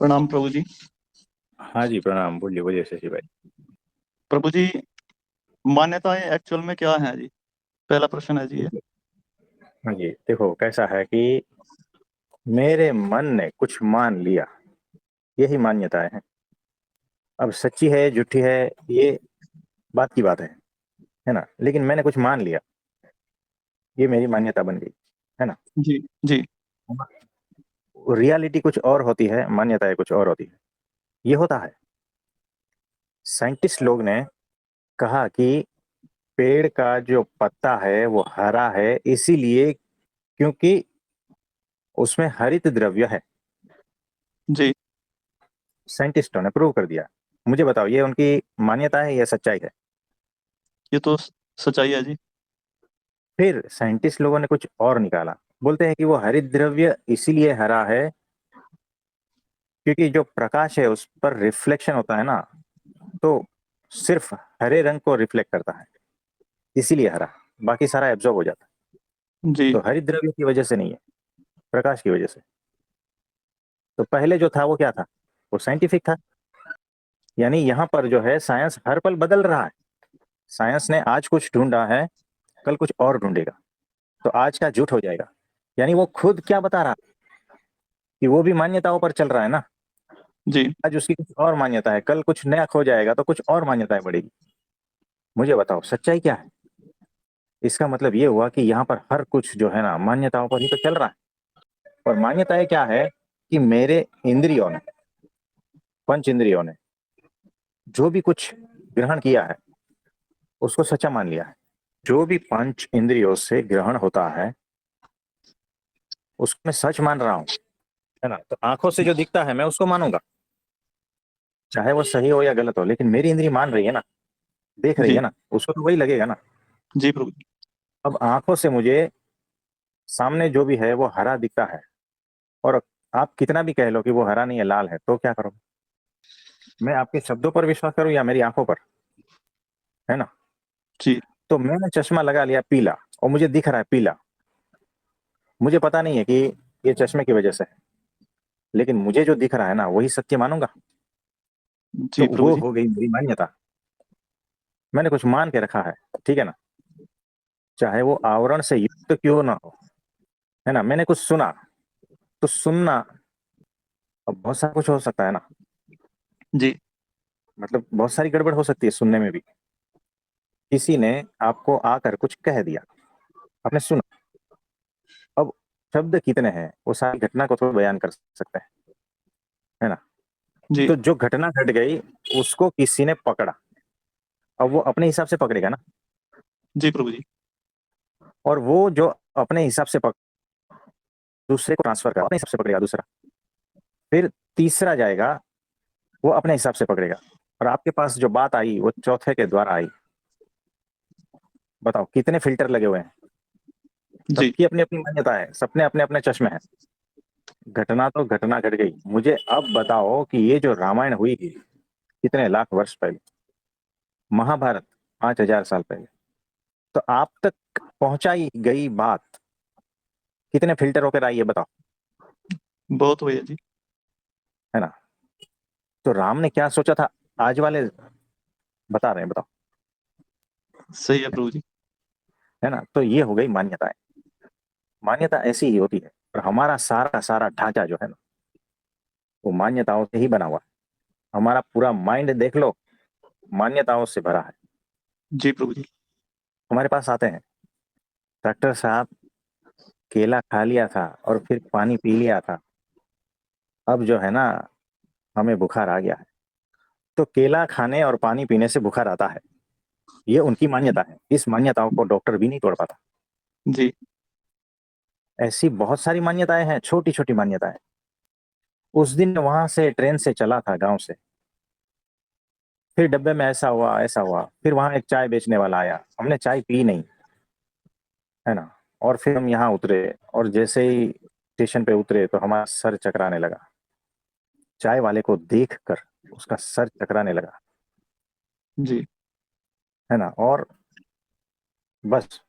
प्रणाम प्रभु जी। हाँ जी, प्रणाम। बोलिए बोलिए शशि भाई। प्रभु जी, मान्यताएं एक्चुअल में क्या हैं जी? पहला प्रश्न है जी ये। हाँ जी, देखो कैसा है कि मेरे मन ने कुछ मान लिया, यही मान्यताएं हैं। अब सच्ची है झूठी है, ये बात की बात है ना। लेकिन मैंने कुछ मान लिया, ये मेरी मान्यता बन गई, है ना। जी जी। रियलिटी कुछ और होती है, मान्यताएं कुछ और होती है। ये होता है, साइंटिस्ट लोग ने कहा कि पेड़ का जो पत्ता है वो हरा है इसीलिए क्योंकि उसमें हरित द्रव्य है। जी, साइंटिस्टों ने प्रूव कर दिया। मुझे बताओ, ये उनकी मान्यता है या सच्चाई है? ये तो सच्चाई है जी। फिर साइंटिस्ट लोगों ने कुछ और निकाला। बोलते हैं कि वो हरित द्रव्य इसीलिए हरा है क्योंकि जो प्रकाश है उस पर रिफ्लेक्शन होता है ना, तो सिर्फ हरे रंग को रिफ्लेक्ट करता है, इसीलिए हरा। बाकी सारा एब्जॉर्ब हो जाता है। जी तो हरित द्रव्य की वजह से नहीं है, प्रकाश की वजह से। तो पहले जो था वो क्या था? वो साइंटिफिक था। यानी यहाँ पर जो है साइंस हर पल बदल रहा है। साइंस ने आज कुछ ढूंढा है, कल कुछ और ढूंढेगा, तो आज का झूठ हो जाएगा। यानी वो खुद क्या बता रहा है कि वो भी मान्यताओं पर चल रहा है ना। जी। आज उसकी कुछ और मान्यता है, कल कुछ नया खो जाएगा तो कुछ और मान्यताएं बढ़ेगी। मुझे बताओ सच्चाई क्या है? इसका मतलब ये हुआ कि यहाँ पर हर कुछ जो है ना मान्यताओं पर ही तो चल रहा है। और मान्यताएं क्या है कि मेरे इंद्रियों ने, पंच इंद्रियों ने जो भी कुछ ग्रहण किया है उसको सच्चा मान लिया है। जो भी पंच इंद्रियों से ग्रहण होता है उसको मैं सच मान रहा हूँ, है ना। तो आंखों से जो दिखता है मैं उसको मानूंगा, चाहे वो सही हो या गलत हो, लेकिन मेरी इंद्री मान रही है ना, देख रही है जी ना, उसको तो वही लगेगा ना। जी प्रभु जी। अब आंखों से मुझे सामने जो भी है वो हरा दिखता है, और आप कितना भी कह लो कि वो हरा नहीं है, लाल है, तो क्या करो? मैं आपके शब्दों पर विश्वास करूं या मेरी आंखों पर? है ना। जी तो मैंने चश्मा लगा लिया पीला, और मुझे दिख रहा है पीला। मुझे पता नहीं है कि ये चश्मे की वजह से है, लेकिन मुझे जो दिख रहा है ना वही सत्य मानूंगा। तो जी प्रभु वो जी। हो गई मेरी मान्यता। मैंने कुछ मान के रखा है, ठीक है ना। चाहे वो आवरण से युक्त क्यों ना हो, है ना। मैंने कुछ सुना, तो सुनना, अब बहुत सारा कुछ हो सकता है ना। जी मतलब बहुत सारी गड़बड़ हो सकती है सुनने में भी। किसी ने आपको आकर कुछ कह दिया, आपने सुना। अब शब्द कितने हैं, वो सारी घटना को तो बयान कर सकते हैं, है ना। जी तो जो घटना घट गई उसको किसी ने पकड़ा, अब वो अपने हिसाब से पकड़ेगा ना। जी प्रभु जी। और वो जो अपने हिसाब से दूसरे को ट्रांसफर कर अपने हिसाब से पकड़ेगा दूसरा, फिर तीसरा जाएगा, वो अपने हिसाब से पकड़ेगा, और आपके पास जो बात आई वो चौथे के द्वारा आई। बताओ कितने फिल्टर लगे हुए हैं। जी सबकी अपनी अपनी मान्यता है, सबने अपने अपने चश्मे हैं। घटना तो घटना घट गई। मुझे अब बताओ कि ये जो रामायण हुई कितने लाख वर्ष पहले, महाभारत 5,000 साल पहले, तो आप तक पहुंचाई गई बात कितने फिल्टर होकर आई है बताओ, बहुत हुई है जी। है ना। तो राम ने क्या सोचा था, आज वाले बता रहे हैं, बताओ, सही है प्रभु जी। है ना। तो ये हो गई मान्यताएं। मान्यता ऐसी ही होती है, और हमारा सारा सारा ढांचा जो है ना वो मान्यताओं से ही बना हुआ है। हमारा पूरा माइंड देख लो, मान्यताओं से भरा है। जी प्रभु जी। हमारे पास आते हैं, डॉक्टर साहब केला खा लिया था और फिर पानी पी लिया था, अब जो है ना हमें बुखार आ गया है। तो केला खाने और पानी पीने से बुखार आता है, ये उनकी मान्यता है। इस मान्यताओं को डॉक्टर भी नहीं तोड़ पाता। जी ऐसी बहुत सारी मान्यताएं हैं, छोटी छोटी मान्यताएं। उस दिन वहां से ट्रेन से चला था गांव से, फिर डब्बे में ऐसा हुआ ऐसा हुआ, फिर वहां एक चाय बेचने वाला आया, हमने चाय पी नहीं, है ना। और फिर हम यहाँ उतरे, और जैसे ही स्टेशन पे उतरे तो हमारा सर चकराने लगा। चाय वाले को देख कर उसका सर चकराने लगा, जी है ना। और बस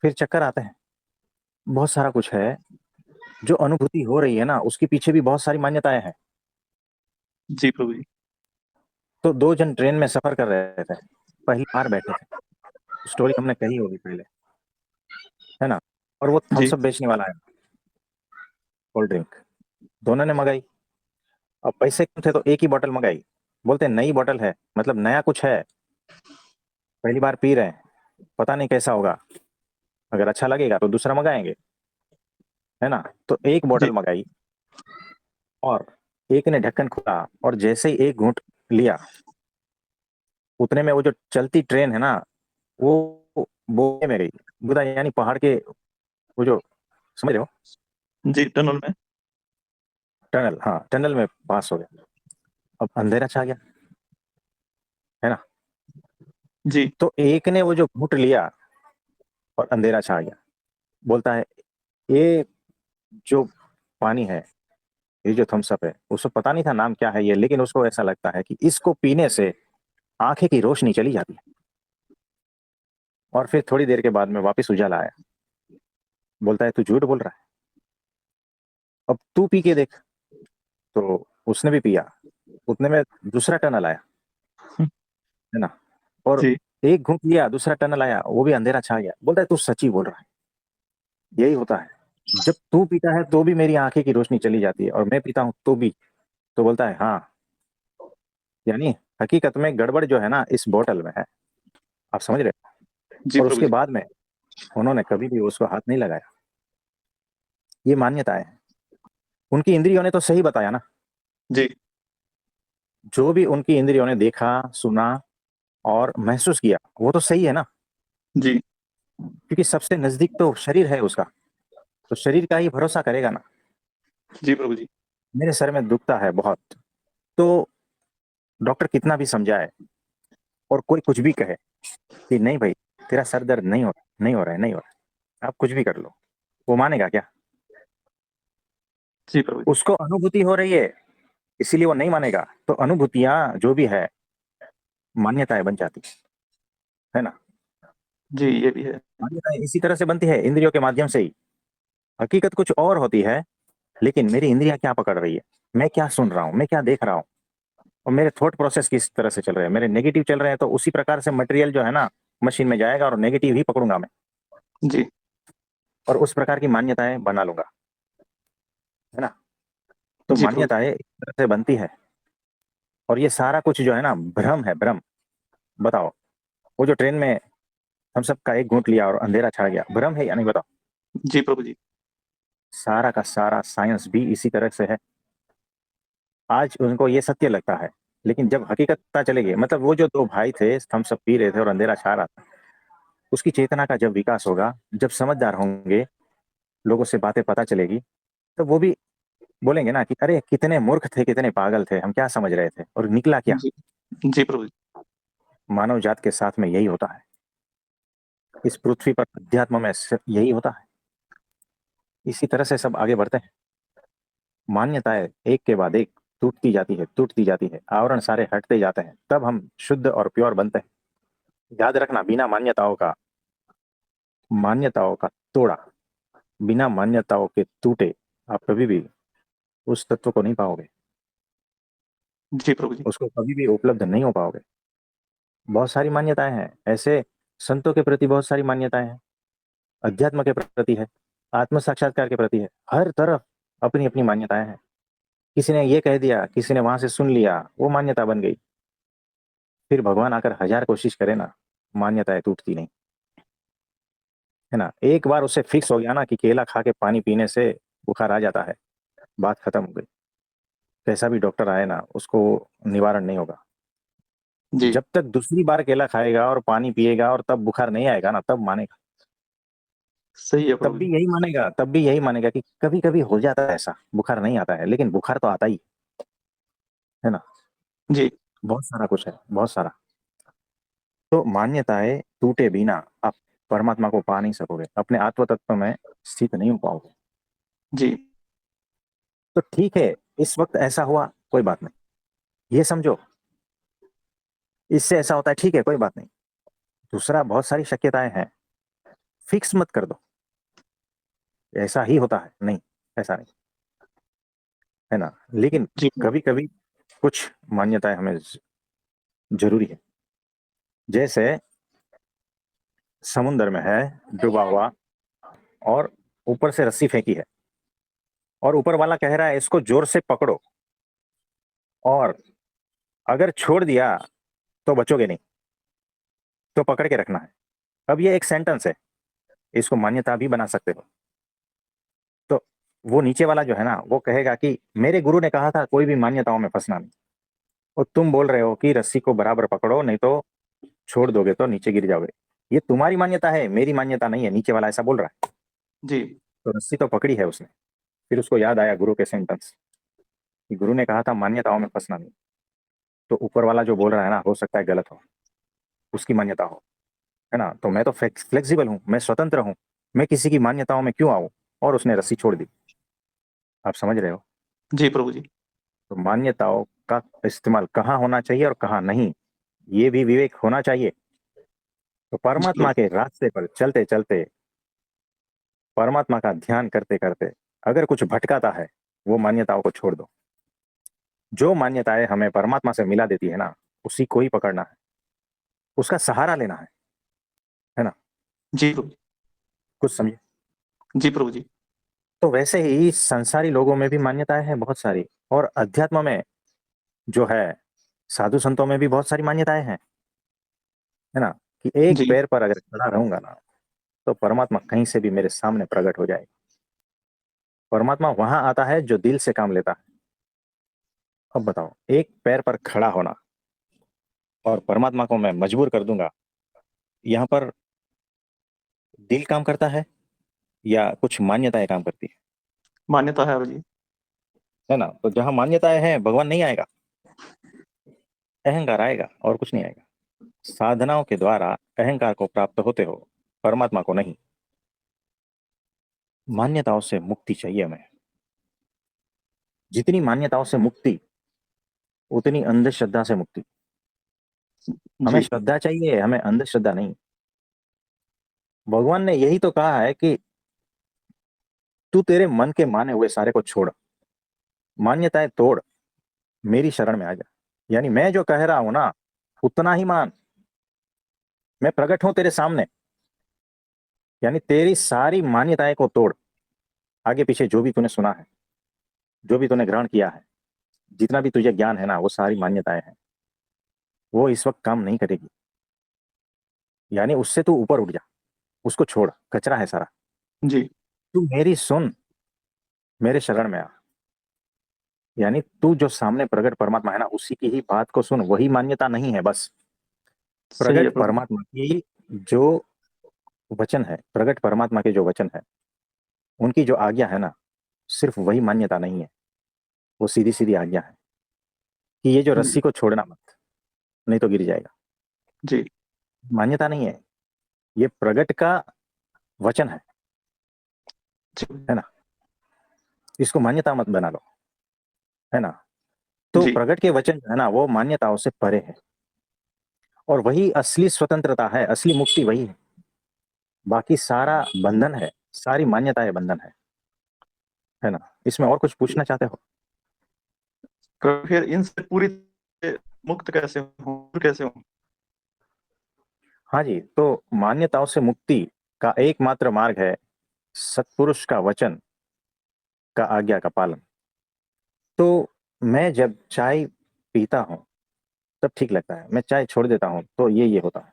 फिर चक्कर आते हैं। बहुत सारा कुछ है, जो अनुभूति हो रही है ना उसके पीछे भी बहुत सारी मान्यताएं हैं। जी प्रभु जी। तो दो जन ट्रेन में सफर कर रहे थे, पहली बार बैठे थे, स्टोरी हमने कही होगी पहले, है ना। और वो जी थम्स अप बेचने वाला है, कोल्ड ड्रिंक, दोनों ने मंगाई। अब पैसे कम थे तो एक ही बोतल मंगाई। बोलते नई बोतल है, मतलब नया कुछ है, पहली बार पी रहे हैं, पता नहीं कैसा होगा, अगर अच्छा लगेगा तो दूसरा मंगाएंगे, है ना। तो एक जी बोतल मंगाई, और एक ने ढक्कन खोला, और जैसे ही एक घूंट लिया, उतने में वो जो चलती ट्रेन है ना, वो बोगे में गई, बुदा यानी पहाड़ के, वो जो, समझ रहे हो, जी। टनल में। टनल, हाँ टनल में पास हो गया। अब अंधेरा छा गया, है ना। जी तो एक ने वो जो घूंट लिया, और अंधेरा छा गया। बोलता है, ये जो पानी है, ये जो थम्स अप है, उसको पता नहीं था नाम क्या है ये, लेकिन उसको ऐसा लगता है कि इसको पीने से आंखें की रोशनी चली जाती है। और फिर थोड़ी देर के बाद में वापस उजाला आया। बोलता है, तू झूठ बोल रहा है, अब तू पी के देख। तो उसने भी पिया, उतने में दूसरा टनल आया, है ना। और जी एक घूंट लिया, दूसरा टनल आया, वो भी अंधेरा छा गया। बोलता है, तू सच ही बोल रहा है, यही होता है, जब तू पीता है तो भी मेरी आंखें की रोशनी चली जाती है, और मैं पीता हूं तो भी। तो बोलता है, हाँ, यानी हकीकत में गड़बड़ जो है ना इस बोतल में है, आप समझ रहे हो। जी और प्रभु उसके जी। बाद में उन्होंने कभी भी उसको हाथ नहीं लगाया। ये मान्यता है। उनकी इंद्रियों ने तो सही बताया ना, जी जो भी उनकी इंद्रियों ने देखा, सुना और महसूस किया, वो तो सही है ना। जी क्योंकि सबसे नजदीक तो शरीर है उसका, तो शरीर का ही भरोसा करेगा ना। जी प्रभु जी। मेरे सर में दुखता है बहुत, तो डॉक्टर कितना भी समझाए, और कोई कुछ भी कहे कि नहीं भाई, तेरा सर दर्द नहीं हो रहा, नहीं हो रहा है, नहीं हो रहा है, आप कुछ भी कर लो, वो मानेगा क्या। जी प्रभु जी। उसको अनुभूति हो रही है, इसीलिए वो नहीं मानेगा। तो अनुभूतियां जो भी है, मान्यताएं बन जाती है ना। जी ये भी है। मान्यताएं इसी तरह से बनती है, इंद्रियों के माध्यम से ही। हकीकत कुछ और होती है, लेकिन मेरी इंद्रियां क्या पकड़ रही है, मैं क्या सुन रहा हूँ, मैं क्या देख रहा हूँ, और मेरे थॉट प्रोसेस किस तरह से चल रहे हैं। मेरे नेगेटिव चल रहे हैं तो उसी प्रकार से मटेरियल जो है ना मशीन में जाएगा, और नेगेटिव ही पकड़ूंगा मैं, जी और उस प्रकार की मान्यताएं बना लूंगा, है ना। तो जी प्रभु मान्यताएं इस तरह से बनती है। और ये सारा कुछ जो है ना भ्रम है, भ्रम। बताओ, वो जो ट्रेन में हम सब का एक घूंट लिया और अंधेरा छा गया, भ्रम है या नहीं, बताओ। जी प्रभु जी। सारा का सारा साइंस भी इसी तरह से है। आज उनको ये सत्य लगता है, लेकिन जब हकीकत पता चलेगी, मतलब वो जो दो भाई थे, हम सब पी रहे थे और अंधेरा छा रहा था, उसकी चेतना का जब विकास होगा, जब समझदार होंगे, लोगों से बातें पता चलेगी, तो वो भी बोलेंगे ना कि अरे कितने मूर्ख थे, कितने पागल थे, हम क्या समझ रहे थे, और निकला क्या। जी जी प्रभु जी। मानव जात के साथ में यही होता है, इस पृथ्वी पर अध्यात्म में सिर्फ यही होता है। इसी तरह से सब आगे बढ़ते हैं। मान्यताएं एक के बाद एक टूटती जाती है, टूटती जाती है, आवरण सारे हटते जाते हैं, तब हम शुद्ध और प्योर बनते हैं। याद रखना, बिना मान्यताओं का तोड़ा, बिना मान्यताओं के टूटे, आप कभी भी उस तत्व को नहीं पाओगे, जी प्रभु जी। उसको कभी भी उपलब्ध नहीं हो पाओगे। बहुत सारी मान्यताएं हैं ऐसे, संतों के प्रति बहुत सारी मान्यताएं हैं, अध्यात्म के प्रति है, आत्म साक्षात्कार के प्रति है, हर तरफ अपनी अपनी मान्यताएं हैं। किसी ने ये कह दिया, किसी ने वहां से सुन लिया, वो मान्यता बन गई। फिर भगवान आकर हजार कोशिश करे ना, मान्यताएं टूटती नहीं, है ना। एक बार उसे फिक्स हो गया ना कि केला खा के पानी पीने से बुखार आ जाता है, बात खत्म हो गई। कैसा भी डॉक्टर आए ना, उसको निवारण नहीं होगा। जी जब तक दूसरी बार केला खाएगा और पानी पिएगा और तब बुखार नहीं आएगा ना, तब मानेगा। सही है तब प्रभु भी जी। यही मानेगा, तब भी यही मानेगा कि कभी कभी हो जाता है ऐसा, बुखार नहीं आता है, लेकिन बुखार तो आता ही है ना। जी बहुत सारा कुछ है, बहुत सारा। तो मान्यताएं टूटे बिना आप परमात्मा को पा नहीं सकोगे, अपने आत्म तत्व में स्थित नहीं हो पाओगे। जी तो ठीक है, इस वक्त ऐसा हुआ, कोई बात नहीं, ये समझो, इससे ऐसा होता है, ठीक है, कोई बात नहीं। दूसरा, बहुत सारी शक्यताएं हैं, फिक्स मत कर दो ऐसा ही होता है, नहीं, ऐसा नहीं, है ना। लेकिन जी कभी कभी कुछ मान्यताएं हमें जरूरी है। जैसे समुद्र में है डूबा हुआ और ऊपर से रस्सी फेंकी है और ऊपर वाला कह रहा है इसको जोर से पकड़ो और अगर छोड़ दिया तो बचोगे नहीं, तो पकड़ के रखना है। अब ये एक सेंटेंस है, इसको मान्यता भी बना सकते हो। तो वो नीचे वाला जो है ना वो कहेगा कि मेरे गुरु ने कहा था कोई भी मान्यताओं में फंसना नहीं, और तुम बोल रहे हो कि रस्सी को बराबर पकड़ो नहीं तो छोड़ दोगे तो नीचे गिर जाओगे। ये तुम्हारी मान्यता है, मेरी मान्यता नहीं है, नीचे वाला ऐसा बोल रहा है। जी तो रस्सी तो पकड़ी है उसने। फिर उसको याद आया गुरु के सेंटेंस कि गुरु ने कहा था मान्यताओं में फंसना नहीं। तो ऊपर वाला जो बोल रहा है ना हो सकता है गलत हो, उसकी मान्यता हो, है ना। तो मैं तो फ्लेक्सिबल हूँ, मैं स्वतंत्र हूँ, मैं किसी की मान्यताओं में क्यों आऊं। और उसने रस्सी छोड़ दी। आप समझ रहे हो। जी प्रभु जी। तो मान्यताओं का इस्तेमाल कहाँ होना चाहिए और कहाँ नहीं, ये भी विवेक होना चाहिए। तो जी परमात्मा प्रभु। के रास्ते पर चलते चलते, परमात्मा का ध्यान करते करते अगर कुछ भटकाता है, वो मान्यताओं को छोड़ दो। जो मान्यताएं हमें परमात्मा से मिला देती है ना, उसी को ही पकड़ना है, उसका सहारा लेना है ना। जी प्रभु। कुछ समझे। जी प्रभु जी। तो वैसे ही संसारी लोगों में भी मान्यताएं हैं बहुत सारी, और अध्यात्म में जो है, साधु संतों में भी बहुत सारी मान्यताएं हैं, है ना। कि एक जी पैर पर अगर खड़ा रहूंगा ना, तो परमात्मा कहीं से भी मेरे सामने प्रकट हो जाए। परमात्मा वहां आता है जो दिल से काम लेता है। अब बताओ, एक पैर पर खड़ा होना और परमात्मा को मैं मजबूर कर दूंगा, यहाँ पर दिल काम करता है या कुछ मान्यताएं काम करती मान्यता है जी। है ना। तो जहां मान्यताएं हैं भगवान नहीं आएगा, अहंकार आएगा और कुछ नहीं आएगा। साधनाओं के द्वारा अहंकार को प्राप्त होते हो, परमात्मा को नहीं। मान्यताओं से मुक्ति चाहिए हमें। जितनी मान्यताओं से मुक्ति, उतनी अंधश्रद्धा से मुक्ति। हमें जी श्रद्धा चाहिए, हमें अंधश्रद्धा नहीं। भगवान ने यही तो कहा है कि तू तेरे मन के माने हुए सारे को छोड़, मान्यताएं तोड़, मेरी शरण में आ जा। यानी मैं जो कह रहा हूं ना, उतना ही मान। मैं प्रकट हूं तेरे सामने, यानी तेरी सारी मान्यताएं को तोड़। आगे पीछे जो भी तूने सुना है, जो भी तूने ग्रहण किया है, जितना भी तुझे ज्ञान है ना, वो सारी मान्यताएं हैं। वो इस वक्त काम नहीं करेगी। यानी उससे तू ऊपर उठ जा, उसको छोड़, कचरा है सारा। जी। तू मेरी सुन, मेरे शरण में आ। यानी तू जो सामने प्रकट परमात्मा है ना, उसी की ही बात को सुन। वही मान्यता नहीं है बस। सही है प्रकट प्रभु जी। परमात्मा की जो वचन है, प्रकट परमात्मा के जो वचन है, उनकी जो आज्ञा है ना, सिर्फ वही मान्यता नहीं है, वो सीधी सीधी आज्ञा है कि ये जो जी रस्सी को छोड़ना मत, नहीं तो गिर जाएगा। जी। मान्यता नहीं है, ये प्रगट का वचन जी है ना। इसको मान्यता मत बना लो, है ना। तो जी प्रगट के वचन जो है ना, वो मान्यताओं से परे है। और वही असली स्वतंत्रता है, असली मुक्ति वही है। बाकी सारा बंधन है, सारी मान्यताएं बंधन है ना। इसमें और कुछ पूछना चाहते हो। तो फिर इनसे पूरी तरह मुक्त कैसे हूँ, दूर कैसे हूँ। हाँ जी, तो मान्यताओं से मुक्ति का एकमात्र मार्ग है सत्पुरुष का वचन का आज्ञा का पालन। तो मैं जब चाय पीता हूँ तब ठीक लगता है, मैं चाय छोड़ देता हूँ तो ये होता है।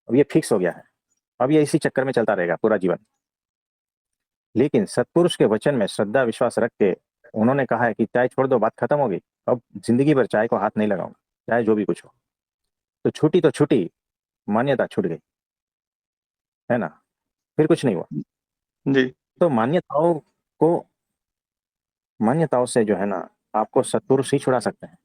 अब ये फिक्स हो गया है, अब ये इसी चक्कर में चलता रहेगा पूरा जीवन। लेकिन सत्पुरुष के वचन में श्रद्धा विश्वास रख के उन्होंने कहा है कि चाय छोड़ दो, बात खत्म हो गई। अब जिंदगी भर चाय को हाथ नहीं लगाऊंगा, चाहे जो भी कुछ हो। तो छूटी तो छूटी, मान्यता छूट गई, है ना। फिर कुछ नहीं हुआ। जी तो को मान्यताओं से जो है ना, आपको सत्पुरुष ही छुड़ा सकते हैं।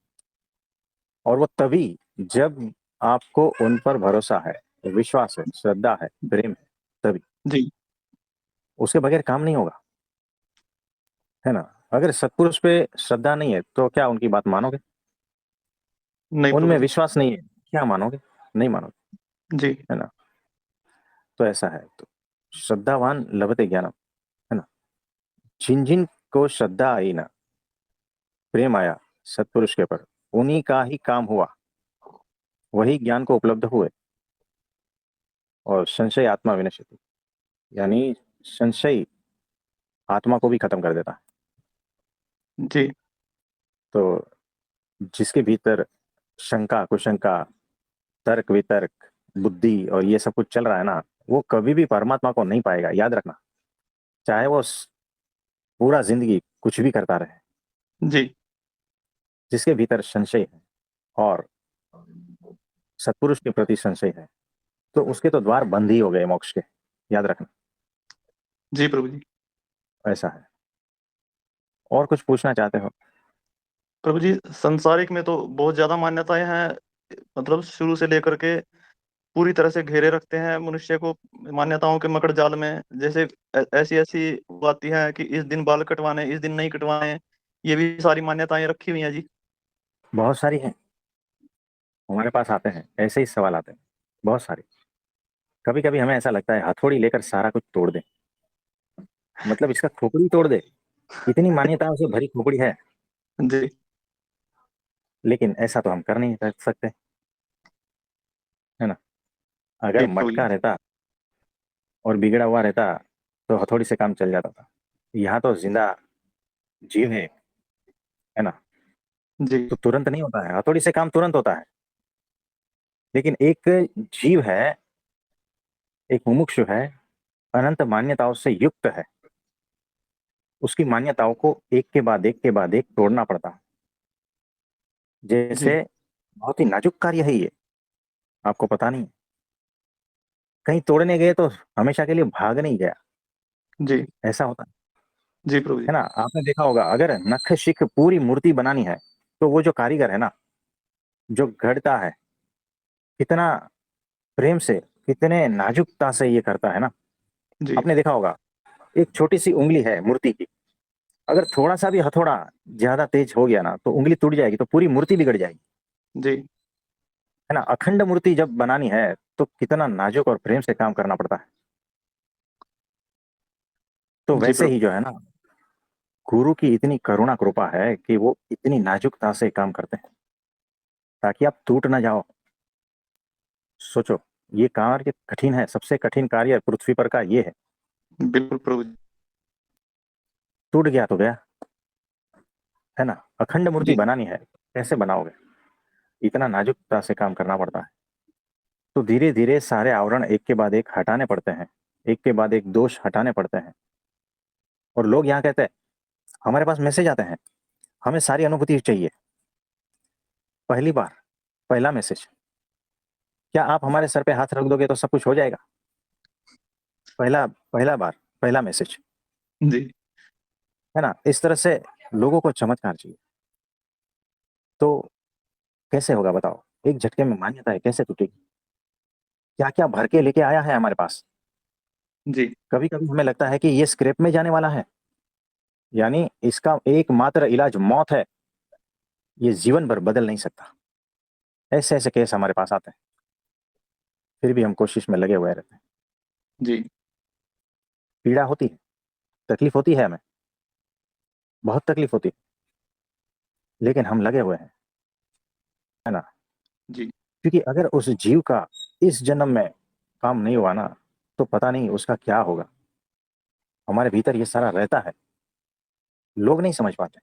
और वो तभी जब आपको उन पर भरोसा है, विश्वास है, श्रद्धा है, प्रेम है, तभी। जी। उसके बगैर काम नहीं होगा, है ना। अगर सत्पुरुष पे श्रद्धा नहीं है तो क्या उनकी बात मानोगे। नहीं प्रभु उनमें जी। विश्वास नहीं है, क्या मानोगे, नहीं मानोगे, जी है ना। तो ऐसा है। तो श्रद्धावान लभते ज्ञानम, है ना। जिन जिन को श्रद्धा आई ना, प्रेम आया, सत्पुरुष के पर उन्हीं का ही काम हुआ, वही ज्ञान को उपलब्ध हुए। और संशय आत्मा विनश्यति, यानी संशय आत्मा को भी खत्म कर देता है। जी तो जिसके भीतर शंका कुशंका तर्क वितर्क बुद्धि और ये सब कुछ चल रहा है ना, वो कभी भी परमात्मा को नहीं पाएगा, याद रखना। चाहे वो पूरा जिंदगी कुछ भी करता रहे, जी जिसके भीतर संशय है और सत्पुरुष के प्रति संशय है, तो उसके तो द्वार बंद ही हो गए मोक्ष के, याद रखना। जी प्रभु जी। ऐसा है। और कुछ पूछना चाहते हो? प्रभु जी, संसारिक में तो बहुत ज्यादा मान्यताएं हैं, मतलब शुरू से लेकर के पूरी तरह से घेरे रखते हैं मनुष्य को मान्यताओं के मकड़ जाल में। जैसे ऐसी ऐसी वो आती है कि इस दिन बाल कटवाने, इस दिन नहीं कटवाने, ये भी सारी मान्यताएं रखी हुई हैं जी। बहुत सारी हैं, हमारे पास आते हैं ऐसे ही सवाल आते हैं, बहुत सारे। कभी कभी हमें ऐसा लगता है हथौड़ी लेकर सारा कुछ तोड़ दे, मतलब इसका खोपड़ी तोड़ दे, इतनी मान्यताओं से भरी खोपड़ी है। जी लेकिन ऐसा तो हम कर नहीं सकते, है ना। अगर जी प्रभु जी। मटका रहता और बिगड़ा हुआ रहता तो हथौड़ी से काम चल जाता था। यहाँ तो जिंदा जीव है ना, जी तो तुरंत नहीं होता है, हथौड़ी से काम तुरंत होता है। लेकिन एक जीव है, एक मुमुक्षु है, अनंत मान्यताओं से युक्त है, उसकी मान्यताओं को एक के बाद एक के बाद एक तोड़ना पड़ता है। जी जैसे बहुत ही नाजुक कार्य है ये, आपको पता नहीं। कहीं तोड़ने गए तो हमेशा के लिए भाग नहीं गया, जी ऐसा होता जी प्रभु जी। है ना। आपने देखा होगा, अगर नख शिख पूरी मूर्ति बनानी है तो वो जो कारीगर है ना, जो गढ़ता है, कितना प्रेम से, कितने नाजुकता से ये करता है ना। जी आपने देखा होगा, एक छोटी सी उंगली है मूर्ति की, अगर थोड़ा सा भी हथौड़ा ज्यादा तेज हो गया ना तो उंगली टूट जाएगी, तो पूरी मूर्ति बिगड़ जाएगी, जी है ना। अखंड मूर्ति जब बनानी है तो कितना नाजुक और प्रेम से काम करना पड़ता है। तो जी वैसे प्रभु। ही जो है ना, गुरु की इतनी करुणा कृपा है कि वो इतनी नाजुकता से काम करते हैं ताकि आप टूट ना जाओ। सोचो, ये कार्य कठिन है, सबसे कठिन कार्य पृथ्वी पर का ये है। बिल्कुल प्रभु जी। टूट गया तो गया, है ना। अखंड मूर्ति जी बनानी है, कैसे बनाओगे, इतना नाजुकता से काम करना पड़ता है। तो धीरे धीरे सारे आवरण एक के बाद एक हटाने पड़ते हैं, एक के बाद एक दोष हटाने पड़ते हैं। और लोग यहाँ कहते हैं, हमारे पास मैसेज आते हैं, हमें सारी अनुभूति चाहिए। पहली बार, पहला मैसेज, क्या आप हमारे सर पे हाथ रख दोगे तो सब कुछ हो जाएगा? पहला पहला बार, पहला मैसेज, जी है ना। इस तरह से लोगों को चमत्कार चाहिए। तो कैसे होगा बताओ, एक झटके में मान्यता है कैसे टूटेगी? क्या क्या भर के लेके आया है हमारे पास। जी कभी कभी हमें लगता है कि ये स्क्रैप में जाने वाला है, यानी इसका एकमात्र इलाज मौत है, ये जीवन भर बदल नहीं सकता। ऐसे ऐसे केस हमारे पास आते हैं, फिर भी हम कोशिश में लगे हुए रहते हैं। जी पीड़ा होती है, तकलीफ होती है हमें, बहुत तकलीफ होती है, लेकिन हम लगे हुए हैं, है ना। जी क्योंकि अगर उस जीव का इस जन्म में काम नहीं हुआ ना, तो पता नहीं उसका क्या होगा। हमारे भीतर ये सारा रहता है, लोग नहीं समझ पाते।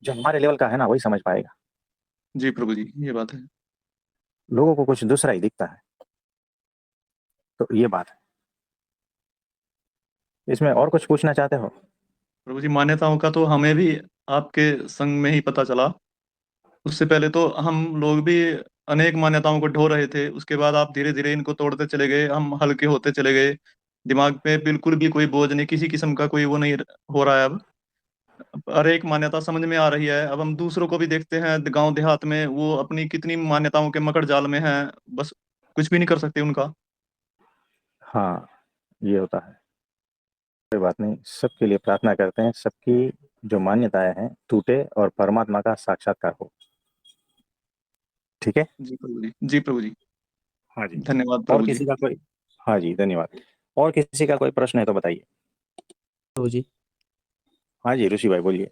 जो हमारे लेवल का है ना वही समझ पाएगा, जी प्रभु जी, ये बात है। लोगों को कुछ दूसरा ही दिखता है। तो ये बात है। इसमें और कुछ पूछना चाहते हो? प्रभु जी, मान्यताओं का तो हमें भी आपके संग में ही पता चला। उससे पहले तो हम लोग भी अनेक मान्यताओं को ढो रहे थे, उसके बाद आप धीरे धीरे इनको तोड़ते चले गए, हम हल्के होते चले गए। दिमाग पे बिल्कुल भी कोई बोझ नहीं, किसी किस्म का कोई वो नहीं हो रहा है अब। हर एक मान्यता समझ में आ रही है। अब हम दूसरों को भी देखते हैं गांव देहात में, वो अपनी कितनी मान्यताओं के मकड़ जाल में हैं, बस कुछ भी नहीं कर सकते उनका। हाँ, ये होता है। कोई बात नहीं, सबके लिए प्रार्थना करते हैं, सबकी जो मान्यताएं हैं टूटे और परमात्मा का साक्षात्कार हो। ठीक है। जी प्रभु जी। जी प्रभु जी। हाँ जी। धन्यवाद और प्रभु जी। किसी का कोई, हाँ जी धन्यवाद। और किसी का कोई प्रश्न है तो बताइए। प्रभु जी। हाँ जी ऋषि भाई बोलिए।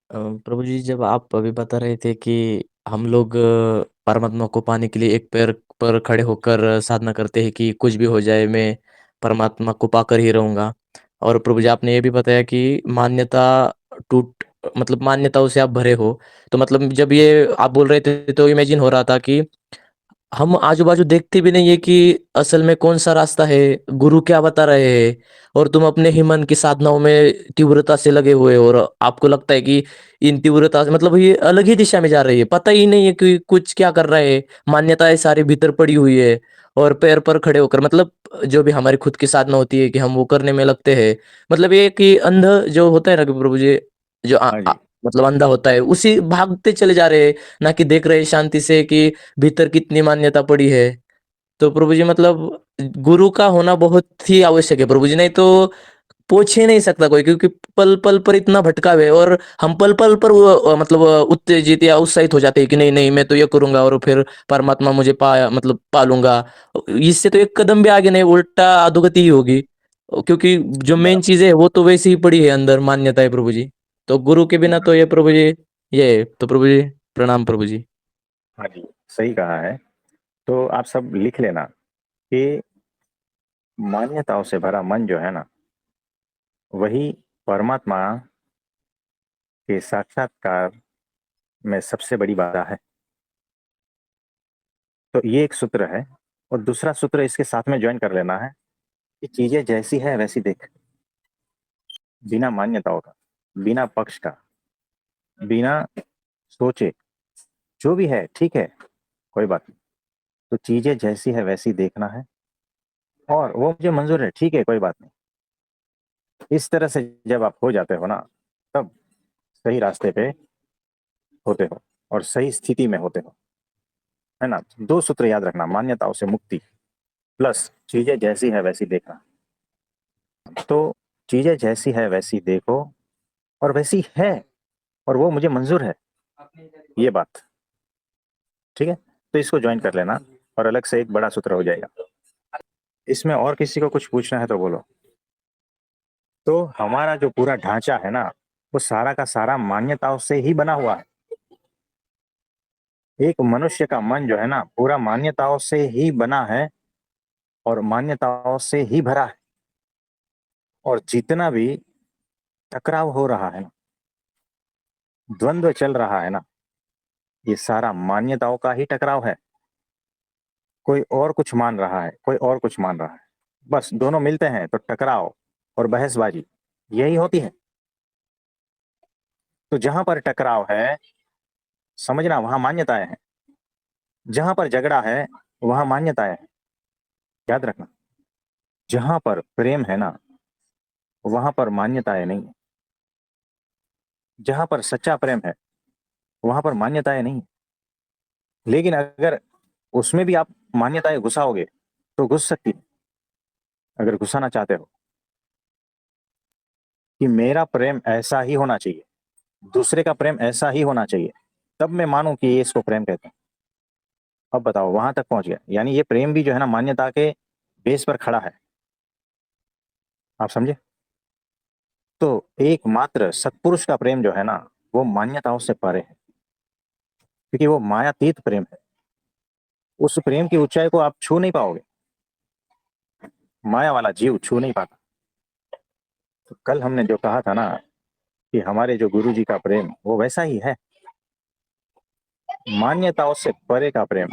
प्रभु जी, जब आप अभी बता रहे थे कि हम लोग परमात्मा को पाने के लिए एक पैर पर खड़े होकर साधना करते हैं कि कुछ भी हो जाए मैं परमात्मा को पाकर ही रहूंगा। और प्रभु जी, आपने ये भी बताया कि मान्यता टूट मतलब मान्यताओं से आप भरे हो। तो मतलब जब ये आप बोल रहे थे तो इमेजिन हो रहा था कि हम आजू-बाजू देखते भी नहीं है कि असल में कौन-सा रास्ता है, गुरु क्या बता रहे हैं, और तुम अपने ही मन की साधनाओं में तीव्रता से लगे हुए हो और आपको लगता है कि इन तीव्रता से मतलब ये अलग ही दिशा में जा रही है। पता ही नहीं है कि कुछ क्या कर रहा है, मान्यताएँ सारी भीतर पड़ी हुई है और पैर पर खड़े होकर मतलब जो भी हमारी खुद की साधना होती है कि हम वो करने में लगते हैं। मतलब ये कि अंध जो होता है ना कि प्रभु जी, जो हाँ जी। मतलब अंधा होता है, उसी भागते चले जा रहे हैं, ना कि देख रहे हैं शांति से कि भीतर कितनी मान्यता पड़ी है। तो प्रभु जी मतलब गुरु का होना बहुत ही आवश्यक है प्रभु जी, नहीं तो पूछ ही नहीं सकता कोई, क्योंकि पल-पल पर इतना भटकाव है और हम पल-पल पर मतलब उत्तेजित या उत्साहित हो जाते हैं कि नहीं-नहीं मैं तो ये करूँगा और फिर परमात्मा मुझे मतलब पा लूँगा। इससे तो एक कदम भी आगे नहीं, उल्टा अधोगति ही होगी। क्योंकि जो मेन चीज़ें है वो तो वैसे ही पड़ी है अंदर मान्यताएँ प्रभु जी। तो गुरु के बिना तो ये प्रभु जी, ये तो प्रभु जी, प्रणाम प्रभु जी। हाँ जी, सही कहा है। तो आप सब लिख लेना कि मान्यताओं से भरा मन जो है ना, वही परमात्मा के साक्षात्कार में सबसे बड़ी बाधा है। तो ये एक सूत्र है। और दूसरा सूत्र इसके साथ में ज्वाइन कर लेना है कि चीजें जैसी है वैसी देख, बिना मान्यताओं का, बिना पक्ष का, बिना सोचे, जो भी है ठीक है, कोई बात नहीं। तो चीजें जैसी है वैसी देखना है, और वो मुझे मंजूर है, ठीक है, कोई बात नहीं। इस तरह से जब आप हो जाते हो ना, तब सही रास्ते पे होते हो और सही स्थिति में होते हो, है ना। दो सूत्र याद रखना, मान्यताओं से मुक्ति प्लस चीजें जैसी है वैसी देखना। तो चीजें जैसी है वैसी देखो, और वैसी है, और वो मुझे मंजूर है, ये बात ठीक है। तो इसको ज्वाइन कर लेना और अलग से एक बड़ा सूत्र हो जाएगा। इसमें और किसी को कुछ पूछना है तो बोलो। तो हमारा जो पूरा ढांचा है ना, वो सारा का सारा मान्यताओं से ही बना हुआ है। एक मनुष्य का मन जो है ना, पूरा मान्यताओं से ही बना है और मान्यताओं से ही भरा है। और जितना भी टकराव हो रहा है ना, द्वंद्व चल रहा है ना, ये सारा मान्यताओं का ही टकराव है। कोई और कुछ मान रहा है, कोई और कुछ मान रहा है, बस दोनों मिलते हैं तो टकराव और बहसबाजी यही होती है। तो जहां पर टकराव है, समझना वहां मान्यताएं हैं। जहां पर झगड़ा है, वहां मान्यताएं हैं। याद रखना, जहां पर प्रेम है ना, वहां पर मान्यताएं नहीं है। जहां पर सच्चा प्रेम है, वहां पर मान्यताएं नहीं है। लेकिन अगर उसमें भी आप मान्यताएं घुसाओगे तो घुस सकती है। अगर घुसाना चाहते हो कि मेरा प्रेम ऐसा ही होना चाहिए, दूसरे का प्रेम ऐसा ही होना चाहिए, तब मैं मानूं कि ये इसको प्रेम कहते हैं। अब बताओ, वहां तक पहुंच गया, यानी ये प्रेम भी जो है ना, मान्यता के बेस पर खड़ा है। आप समझे। तो एकमात्र सत्पुरुष का प्रेम जो है ना, वो मान्यताओं से परे है, क्योंकि वो मायातीत प्रेम है। उस प्रेम की ऊंचाई को आप छू नहीं पाओगे, माया वाला जीव छू नहीं पाता। तो कल हमने जो कहा था ना कि हमारे जो गुरु जी का प्रेम वो वैसा ही है, मान्यताओं से परे का प्रेम।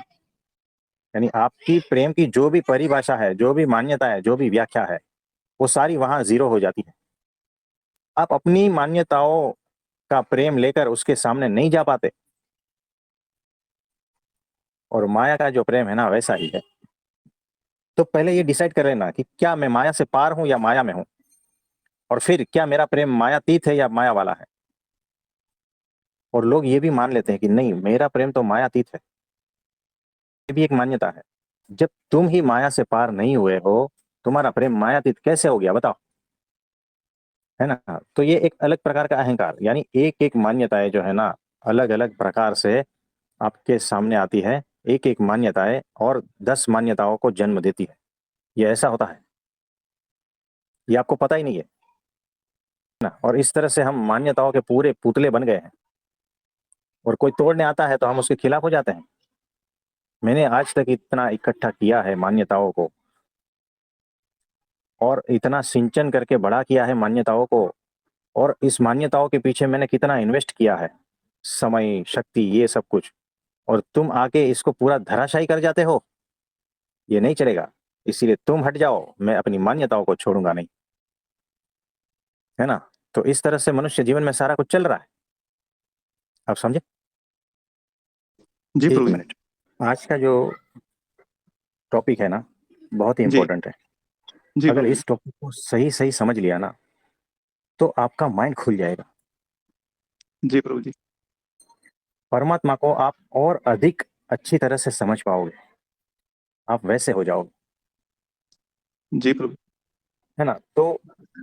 यानी आपकी प्रेम की जो भी परिभाषा है, जो भी मान्यता है, जो भी व्याख्या है, वो सारी वहां जीरो हो जाती है। आप अपनी मान्यताओं का प्रेम लेकर उसके सामने नहीं जा पाते, और माया का जो प्रेम है ना, वैसा ही है। तो पहले ये डिसाइड कर लेना कि क्या मैं माया से पार हूं या माया में हूं, और फिर क्या मेरा प्रेम मायातीत है या माया वाला है। और लोग ये भी मान लेते हैं कि नहीं, मेरा प्रेम तो मायातीत है, ये भी एक मान्यता है। जब तुम ही माया से पार नहीं हुए हो, तुम्हारा प्रेम मायातीत कैसे हो गया बताओ, है ना। तो ये एक अलग प्रकार का अहंकार, यानी एक एक मान्यताएं जो है ना, अलग अलग प्रकार से आपके सामने आती है। एक एक मान्यताएं और 10 मान्यताओं को जन्म देती है। ये ऐसा होता है, ये आपको पता ही नहीं है। ना। और इस तरह से हम मान्यताओं के पूरे पुतले बन गए हैं, और कोई तोड़ने आता है तो हम उसके खिलाफ हो जाते हैं। मैंने आज तक इतना इकट्ठा किया है मान्यताओं को, और इतना सिंचन करके बड़ा किया है मान्यताओं को, और इस मान्यताओं के पीछे मैंने कितना इन्वेस्ट किया है, समय, शक्ति, ये सब कुछ, और तुम आके इसको पूरा धराशायी कर जाते हो। ये नहीं चलेगा। इसीलिए तुम हट जाओ, मैं अपनी मान्यताओं को छोड़ूंगा नहीं, है ना। तो इस तरह से मनुष्य जीवन में सारा कुछ चल रहा है। आप समझे? जी एक प्रभु जी। मिनट। आज का जो टॉपिक है ना, बहुत ही जी इंपॉर्टेंट है। जी अगर प्रभु जी। इस टॉपिक को सही सही समझ लिया ना, तो आपका माइंड खुल जाएगा। जी प्रभु जी। परमात्मा को आप और अधिक अच्छी तरह से समझ पाओगे, आप वैसे हो जाओगे, जी प्रभु। है ना। तो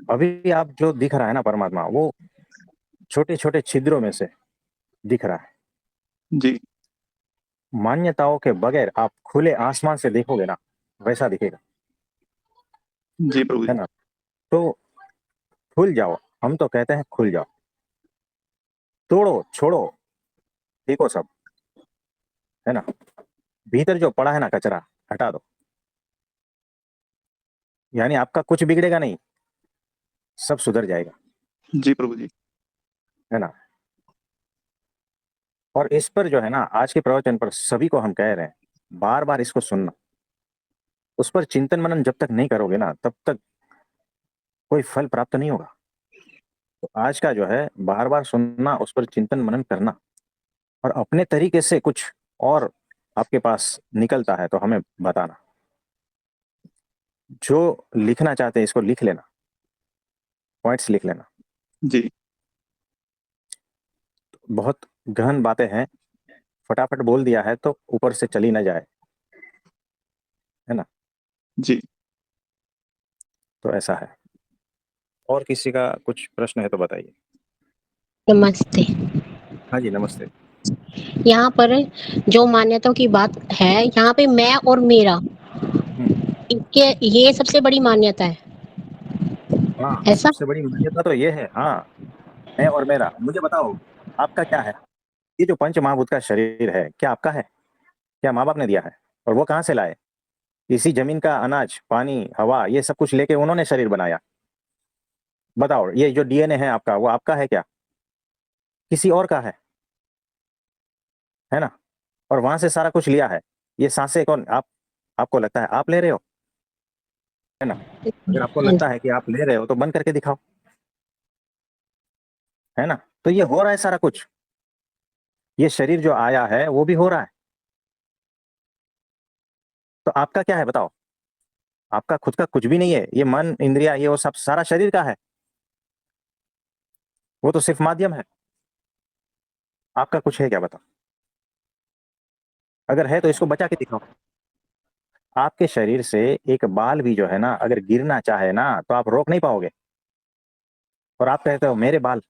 अभी आप जो दिख रहा है ना परमात्मा, वो छोटे छोटे छिद्रों में से दिख रहा है। जी मान्यताओं के बगैर आप खुले आसमान से देखोगे ना, वैसा दिखेगा, जी प्रभु है जी। ना। तो खुल जाओ, हम तो कहते हैं खुल जाओ, तोड़ो छोड़ो, देखो सब, है ना। भीतर जो पड़ा है ना कचरा, हटा दो। यानी आपका कुछ बिगड़ेगा नहीं, सब सुधर जाएगा, जी प्रभु जी। है ना। और इस पर जो है ना, आज के प्रवचन पर सभी को हम कह रहे हैं, बार बार इसको सुनना। उस पर चिंतन मनन जब तक नहीं करोगे ना, तब तक कोई फल प्राप्त नहीं होगा। तो आज का जो है, बार बार सुनना, उस पर चिंतन मनन करना, और अपने तरीके से कुछ और आपके पास निकलता है तो हमें बताना। जो लिखना चाहते हैं इसको लिख लेना, पॉइंट्स लिख लेना। जी बहुत गहन बातें हैं, फटाफट बोल दिया है तो ऊपर से चली ना जाए, है ना। जी। तो ऐसा है। और किसी का कुछ प्रश्न है तो बताइए। नमस्ते। हाँ जी, नमस्ते। यहाँ पर जो मान्यताओं की बात है, यहाँ पे मैं और मेरा, हम्म। इनके ये सबसे बड़ी मान्यता है, हाँ, ऐसा। सबसे बड़ी मान्यता तो ये है। हाँ, मैं और मेरा। मुझे बताओ, आपका क्या है? ये जो पंच महाभूत का शरीर है, क्या आपका है? क्या माँ बाप ने दिया है? और वो कहाँ से लाए? इसी जमीन का अनाज, पानी, हवा, ये सब कुछ लेके उन्होंने शरीर बनाया। बताओ, ये जो डीएनए है आपका, वो आपका है क्या? किसी और का है ना। और वहां से सारा कुछ लिया है। ये सांसें कौन, आप, आपको लगता है आप ले रहे हो, है ना। अगर आपको हाँ लगता जी। है कि आप ले रहे हो तो बंद करके दिखाओ, है ना। तो ये हो रहा है सारा कुछ। ये शरीर जो आया है वो भी हो रहा है। तो आपका क्या है बताओ? आपका खुद का कुछ भी नहीं है। ये मन, इंद्रिया, ये वो सब सारा शरीर का है। वो तो सिर्फ माध्यम है। आपका कुछ है क्या बताओ? अगर है तो इसको बचा के दिखाओ। आपके शरीर से एक बाल भी जो है ना, अगर गिरना चाहे ना, तो आप रोक नहीं पाओगे। और आप कहते हो मेरे बाल।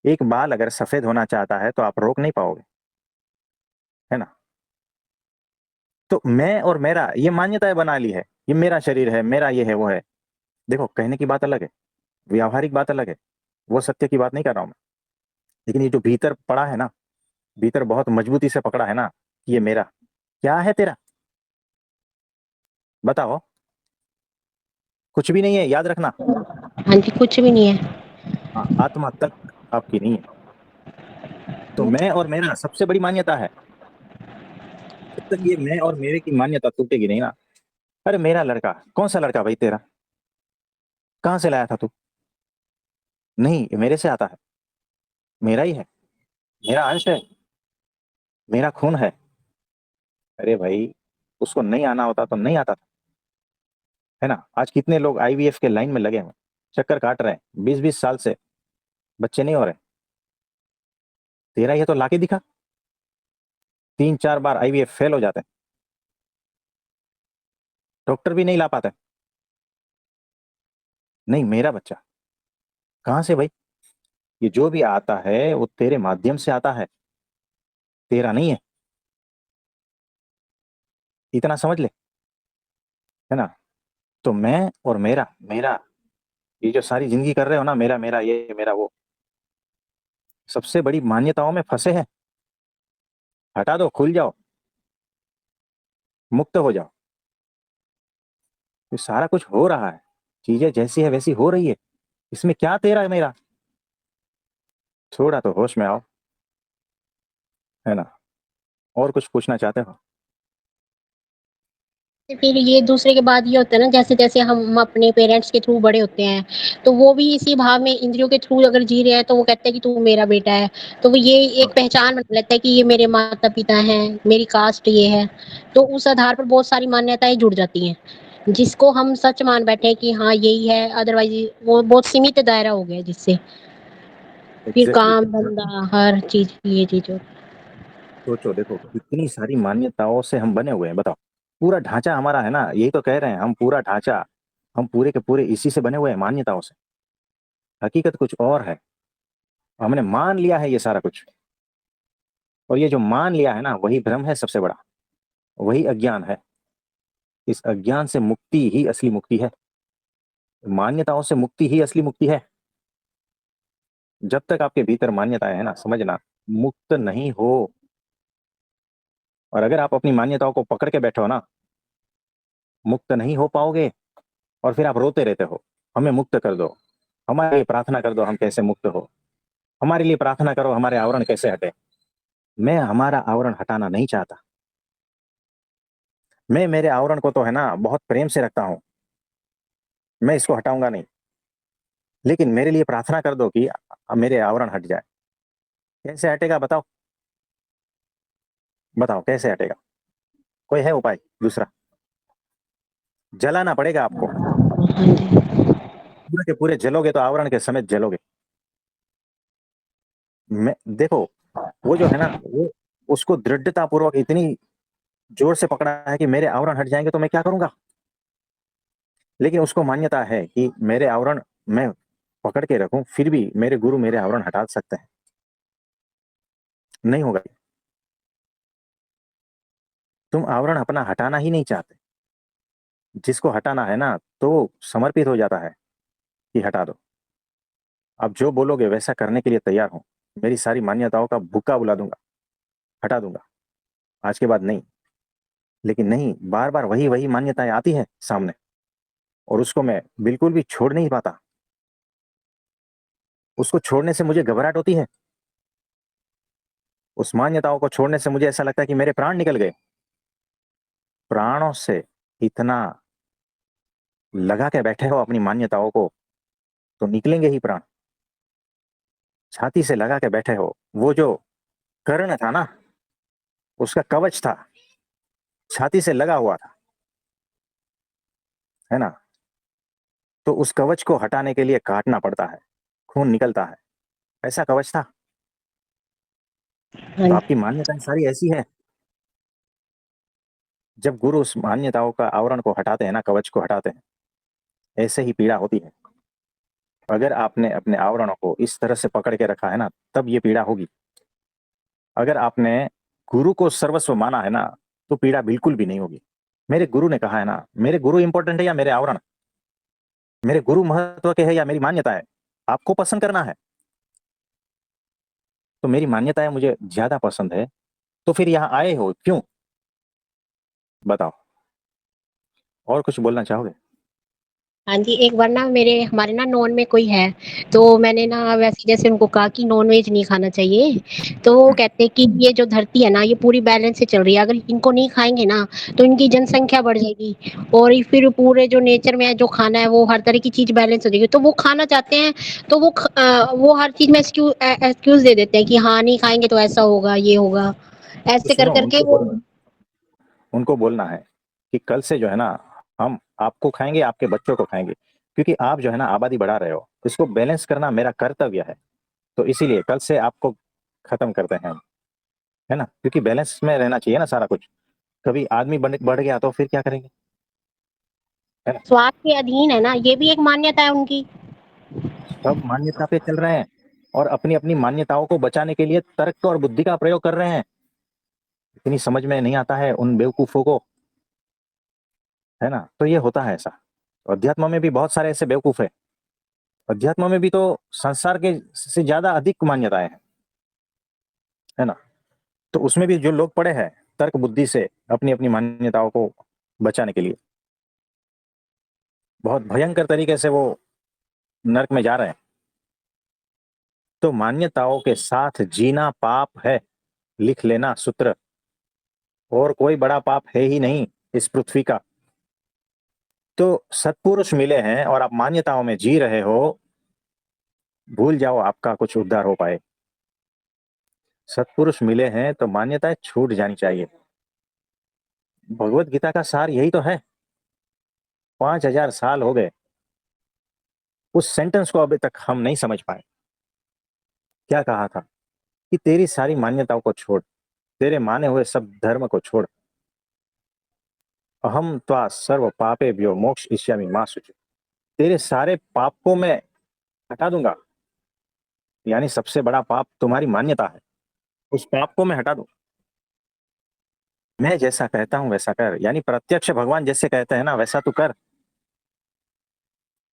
एक बाल अगर सफेद होना चाहता है तो आप रोक नहीं पाओगे, है ना। तो मैं और मेरा, ये मान्यताएं बना ली है। ये मेरा शरीर है, मेरा ये है, वो है। देखो, कहने की बात अलग है, व्यावहारिक बात अलग है। वो सत्य की बात नहीं कर रहा हूं मैं। लेकिन ये जो भीतर पड़ा है ना, भीतर बहुत मजबूती से पकड़ा है ना, ये मेरा। क्या है तेरा? बताओ। कुछ भी नहीं है, याद रखना। हाँ जी, कुछ भी नहीं है। हाँ, आत्मा तक आपकी नहीं है। तो मैं और मेरा सबसे बड़ी मान्यता है। जब तक ये मैं और मेरे की मान्यता टूटेगी नहीं ना। अरे मेरा लड़का, कौन सा लड़का भाई तेरा? कहाँ से लाया था तू? नहीं, ये मेरे से आता है, मेरा ही है, मेरा अंश है, मेरा खून है। अरे भाई, उसको नहीं आना होता तो नहीं आता था, है ना। आज कितने लोग आईवीएफ के लाइन में लगे हुए, चक्कर काट रहे हैं, 20-20 साल से बच्चे नहीं हो रहे। तेरा ये तो लाके दिखा, 3-4 बार आईवीएफ फेल हो जाते हैं, डॉक्टर भी नहीं ला पाते। नहीं, मेरा बच्चा। कहाँ से भाई? ये जो भी आता है वो तेरे माध्यम से आता है, तेरा नहीं है। इतना समझ ले, है ना। तो मैं और मेरा, मेरा ये जो सारी जिंदगी कर रहे हो ना, मेरा मेरा ये मेरा वो, सबसे बड़ी मान्यताओं में फंसे हैं। हटा दो, खुल जाओ, मुक्त हो जाओ। ये सारा कुछ हो रहा है, चीजें जैसी है वैसी हो रही है, इसमें क्या तेरा मेरा। थोड़ा तो होश में आओ, है ना। और कुछ पूछना चाहते हो? फिर ये दूसरे के बाद ये होता है ना, जैसे जैसे हम अपने पेरेंट्स के थ्रू बड़े होते हैं, तो वो भी इसी भाव में इंद्रियों के थ्रू अगर जी रहे हैं, तो वो कहते हैं कि तू मेरा बेटा है, तो वो ये एक पहचान बना लेता है कि ये मेरे माता पिता हैं, मेरी कास्ट ये है। तो उस आधार पर बहुत सारी मान्यताएं जुड़ जाती हैं, जिसको हम सच मान बैठे हैं कि हाँ यही है, अदरवाइज वो बहुत सीमित दायरा हो गया, जिससे फिर एग्जैक्टली काम exactly. धंधा हर चीज ये चीज हो। सोचो, देखो कितनी सारी मान्यताओं से हम बने हुए हैं, बताओ। पूरा ढांचा हमारा है ना, यही तो कह रहे हैं हम, पूरा ढांचा, हम पूरे के पूरे इसी से बने हुए हैं, मान्यताओं से। हकीकत कुछ और है, हमने मान लिया है ये सारा कुछ। और ये जो मान लिया है ना, वही भ्रम है सबसे बड़ा, वही अज्ञान है। इस अज्ञान से मुक्ति ही असली मुक्ति है, मान्यताओं से मुक्ति ही असली मुक्ति है। जब तक आपके भीतर मान्यताएं है ना, समझना, मुक्त नहीं हो। और अगर आप अपनी मान्यताओं को पकड़ के बैठो ना, मुक्त नहीं हो पाओगे। और फिर आप रोते रहते हो, हमें मुक्त कर दो, हमारे लिए प्रार्थना कर दो, हम कैसे मुक्त हो, हमारे लिए प्रार्थना करो, हमारे आवरण कैसे हटे। मैं हमारा आवरण हटाना नहीं चाहता। मैं मेरे आवरण को तो है ना बहुत प्रेम से रखता हूं, मैं इसको हटाऊंगा नहीं। लेकिन मेरे लिए प्रार्थना कर दो कि मेरे आवरण हट जाए। कैसे हटेगा बताओ, बताओ कैसे हटेगा? कोई है उपाय दूसरा? जलाना पड़ेगा आपको, हाँ जी। पूरे के पूरे जलोगे तो आवरण के समेत जलोगे। मैं देखो, वो जो है ना, वो उसको दृढ़ता पूर्वक इतनी जोर से पकड़ा है कि मेरे आवरण हट जाएंगे तो मैं क्या करूंगा। लेकिन उसको मान्यता है कि मेरे आवरण मैं पकड़ के रखूं, फिर भी मेरे गुरु मेरे आवरण हटा सकते हैं। नहीं होगा। तुम आवरण अपना हटाना ही नहीं चाहते। जिसको हटाना है ना, तो वो समर्पित हो जाता है कि हटा दो। आप जो बोलोगे वैसा करने के लिए तैयार हूं। मेरी सारी मान्यताओं का भुक्का बुला दूंगा, हटा दूंगा, आज के बाद नहीं। लेकिन नहीं, बार बार वही वही मान्यताएं आती है सामने, और उसको मैं बिल्कुल भी छोड़ नहीं पाता। उसको छोड़ने से मुझे घबराहट होती है। उस मान्यताओं को छोड़ने से मुझे ऐसा लगता है कि मेरे प्राण निकल गए। प्राणों से इतना लगा के बैठे हो अपनी मान्यताओं को, तो निकलेंगे ही प्राण। छाती से लगा के बैठे हो, वो जो कर्ण था ना, उसका कवच था, छाती से लगा हुआ था, है ना। तो उस कवच को हटाने के लिए काटना पड़ता है, खून निकलता है। ऐसा कवच था। हाँ तो जी। आपकी मान्यताएं सारी ऐसी है। जब गुरु उस मान्यताओं का आवरण को हटाते हैं ना, कवच को हटाते हैं, ऐसे ही पीड़ा होती है। अगर आपने अपने आवरणों को इस तरह से पकड़ के रखा है ना, तब ये पीड़ा होगी। अगर आपने गुरु को सर्वस्व माना है ना, तो पीड़ा बिल्कुल भी नहीं होगी। मेरे गुरु ने कहा है ना, मेरे गुरु इंपॉर्टेंट है या मेरे आवरण, मेरे गुरु महत्व के है या मेरी मान्यता है, आपको पसंद करना है। तो मेरी मान्यताएं मुझे ज्यादा पसंद है, तो फिर यहाँ आए हो क्यों? बताओ, और कुछ बोलना चाहोगे? हाँ जी, एक बार ना मेरे हमारे ना नॉन में कोई है, तो मैंने ना वैसे जैसे उनको कहा कि नॉन-वेज नहीं खाना चाहिए, तो वो कहते हैं कि ये जो धरती है ना, ये पूरी बैलेंस से चल रही है, अगर इनको नहीं खाएँगे ना, तो इनकी जनसंख्या बढ़ जाएगी, और ये फिर पूरे जो नेचर में है, जो खाना है, वो हर तरह की चीज़ बैलेंस हो जाएगी। तो वो खाना चाहते हैं, तो वो हर चीज़ में एक्सक्यूज़ दे देते हैं कि हाँ, नहीं खाएँगे तो ऐसा होगा, ये होगा। तो ऐसे कर सुनो, कर के वो उनको बोलना है कि कल से जो है ना, हम आपको खाएंगे, आपके बच्चों को खाएंगे। क्योंकि आप जो है ना आबादी बढ़ा रहे हो, इसको बैलेंस करना मेरा कर्तव्य है। तो इसीलिए कल से आपको खत्म करते हैं हम, है ना। क्योंकि बैलेंस में रहना चाहिए ना सारा कुछ। कभी आदमी बढ़ गया तो फिर क्या करेंगे, है ना। स्वार्थ के अधीन है ना, ये भी एक मान्यता है उनकी। सब मान्यता पे चल रहे हैं, और अपनी अपनी मान्यताओं को बचाने के लिए तर्क और बुद्धि का प्रयोग कर रहे हैं। इतनी समझ में नहीं आता है उन बेवकूफों को, है ना। तो ये होता है ऐसा। अध्यात्म में भी बहुत सारे ऐसे बेवकूफ है, अध्यात्म में भी तो संसार के से ज्यादा अधिक मान्यताएं हैं, है ना। तो उसमें भी जो लोग पड़े हैं तर्क बुद्धि से अपनी अपनी मान्यताओं को बचाने के लिए, बहुत भयंकर तरीके से वो नर्क में जा रहे हैं। तो मान्यताओं के साथ जीना पाप है, लिख लेना सूत्र। और कोई बड़ा पाप है ही नहीं इस पृथ्वी का। तो सत्पुरुष मिले हैं और आप मान्यताओं में जी रहे हो, भूल जाओ आपका कुछ उद्धार हो पाए। सत्पुरुष मिले हैं तो मान्यताएं छूट जानी चाहिए। भगवत गीता का सार यही तो है। 5,000 साल हो गए, उस सेंटेंस को अभी तक हम नहीं समझ पाए। क्या कहा था कि तेरी सारी मान्यताओं को छोड़, तेरे माने हुए सब धर्म को छोड़। अहम त्वा सर्व पापेभ्यो मोक्ष इष्यामि मा शुचि। तेरे सारे पाप को मैं हटा दूंगा, यानी सबसे बड़ा पाप तुम्हारी मान्यता है, उस पाप को मैं हटा दूं। मैं जैसा कहता हूं वैसा कर, यानी प्रत्यक्ष भगवान जैसे कहते हैं ना वैसा तू कर।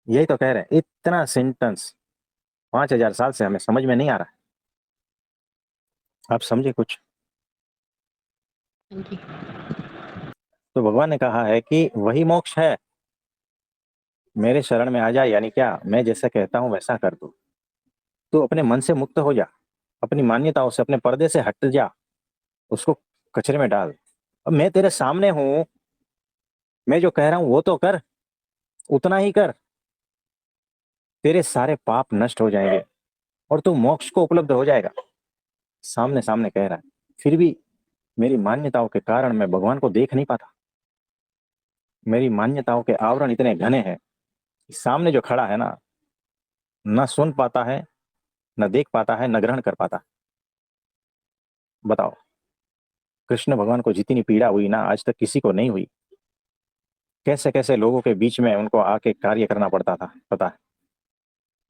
यही तो कह रहे हैं। इतना सेंटेंस 5,000 साल से हमें समझ में नहीं आ रहा है। आप समझे कुछ? हाँ जी। तो भगवान ने कहा है कि वही मोक्ष है, मेरे शरण में आ जा, यानी क्या, मैं जैसा कहता हूं वैसा कर दो। तू अपने मन से मुक्त हो जा, अपनी मान्यताओं से, अपने पर्दे से हट जा, उसको कचरे में डाल। अब मैं तेरे सामने हूं, मैं जो कह रहा हूं वो तो कर, उतना ही कर। तेरे सारे पाप नष्ट हो जाएंगे और तू मोक्ष को उपलब्ध हो जाएगा। सामने सामने कह रहा है। फिर भी मेरी मान्यताओं के कारण मैं भगवान को देख नहीं पाता। मेरी मान्यताओं के आवरण इतने घने हैं कि सामने जो खड़ा है ना, न सुन पाता है, न देख पाता है, न ग्रहण कर पाता। बताओ, कृष्ण भगवान को जितनी पीड़ा हुई ना आज तक किसी को नहीं हुई। कैसे कैसे लोगों के बीच में उनको आके कार्य करना पड़ता था, पता है।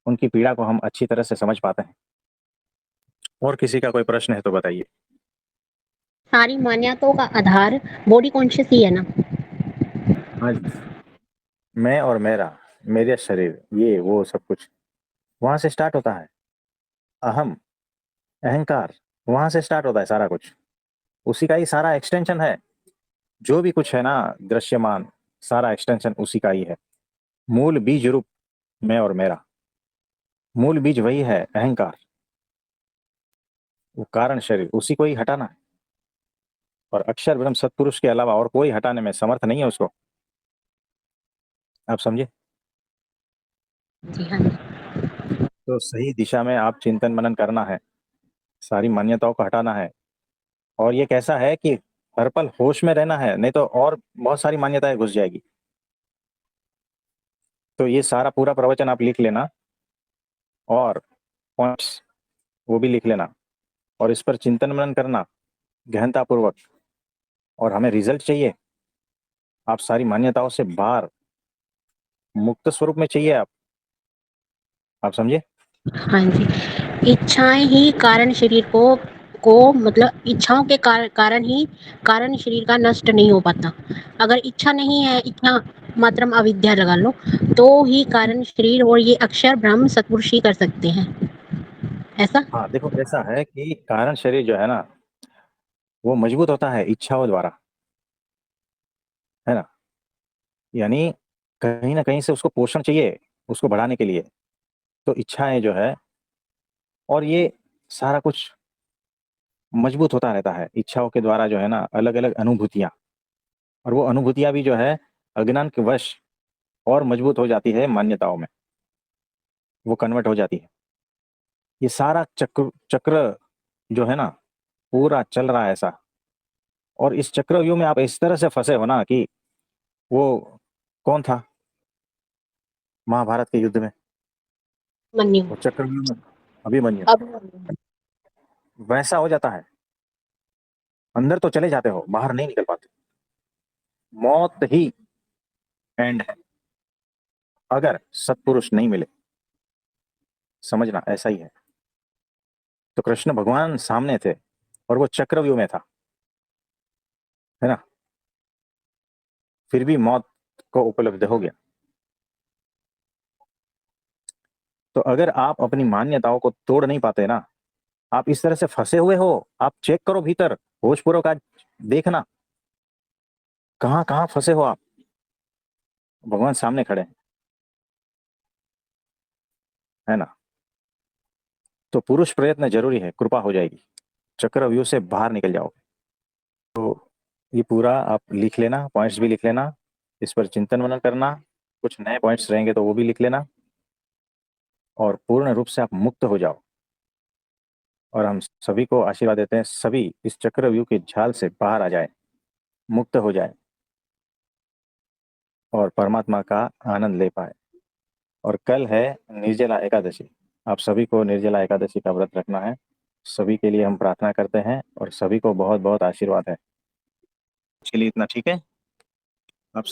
उनकी पीड़ा को हम अच्छी तरह से समझ पाते हैं। और किसी का कोई प्रश्न है तो बताइए। सारी मान्यताओं का आधार बॉडी कॉन्शियस ही है ना। हाँ जी। मैं और मेरा, मेरे शरीर, ये वो सब कुछ वहां से स्टार्ट होता है। अहम, अहंकार, वहां से स्टार्ट होता है सारा कुछ। उसी का ही सारा एक्सटेंशन है। जो भी कुछ है ना दृश्यमान, सारा एक्सटेंशन उसी का ही है। मूल बीज रूप मैं और मेरा, मूल बीज वही है अहंकार। वो कारण शरीर उसी को ही हटाना है। और अक्षर ब्रह्म सत्पुरुष के अलावा और कोई हटाने में समर्थ नहीं है उसको। आप समझे? जी हाँ जी। तो सही दिशा में आप चिंतन मनन करना है, सारी मान्यताओं को हटाना है। और ये कैसा है कि हर पल होश में रहना है, नहीं तो और बहुत सारी मान्यताएं घुस जाएगी। तो ये सारा पूरा प्रवचन आप लिख लेना और पॉइंट्स वो भी लिख लेना, और इस पर चिंतन मनन करना गहनता पूर्वक। और हमें रिजल्ट चाहिए। आप सारी मान्यताओं से बाहर मुक्त स्वरूप में चाहिए आप समझे? हाँ जी। इच्छाएं ही कारण शरीर को मतलब इच्छाओं के कारण ही कारण शरीर का नष्ट नहीं हो पाता। अगर इच्छा नहीं है, इच्छा मात्रम अविद्या लगा लो, तो ही कारण शरीर और ये अक्षर ब्रह्म सत्पुरुष ही कर सकते हैं। ऐसा। हाँ देखो, ऐसा है कि कारण शरीर जो है ना वो मजबूत होता है इच्छाओं द्वारा, है ना। यानी कहीं ना कहीं से उसको पोषण चाहिए, उसको बढ़ाने के लिए। तो इच्छाएं जो है, और ये सारा कुछ मजबूत होता रहता है इच्छाओं के द्वारा, जो है ना अलग अलग अनुभूतियां। और वो अनुभूतियां भी जो है अज्ञान के वश और मजबूत हो जाती है मान्यताओं में, वो कन्वर्ट हो जाती है। ये सारा चक्र चक्र जो है ना पूरा चल रहा है ऐसा। और इस चक्रव्यूह में आप इस तरह से फंसे हो ना कि वो कौन था महाभारत के युद्ध में, मन्यु। वो चक्रव्यूह में अभिमन्यु, अब वैसा हो जाता है। अंदर तो चले जाते हो, बाहर नहीं निकल पाते। मौत ही एंड है अगर सत्पुरुष नहीं मिले। समझना, ऐसा ही है। तो कृष्ण भगवान सामने थे और वो चक्रव्यूह में था, है ना। फिर भी मौत को उपलब्ध हो गया। तो अगर आप अपनी मान्यताओं को तोड़ नहीं पाते ना, आप इस तरह से फंसे हुए हो, आप चेक करो भीतर, होशपूर्वक आज देखना कहाँ कहाँ फंसे हो आप। भगवान सामने खड़े हैं, है ना। तो पुरुष प्रयत्न जरूरी है, कृपा हो जाएगी, चक्रव्यूह से बाहर निकल जाओगे। तो ये पूरा आप लिख लेना, पॉइंट्स भी लिख लेना, इस पर चिंतन मनन करना, कुछ नए पॉइंट्स रहेंगे तो वो भी लिख लेना, और पूर्ण रूप से आप मुक्त हो जाओ। और हम सभी को आशीर्वाद देते हैं, सभी इस चक्रव्यूह की झाल से बाहर आ जाए, मुक्त हो जाए और परमात्मा का आनंद ले पाए। और कल है निर्जला एकादशी, आप सभी को निर्जला एकादशी का व्रत रखना है। सभी के लिए हम प्रार्थना करते हैं और सभी को बहुत बहुत आशीर्वाद है। इसके लिए इतना ठीक है। आप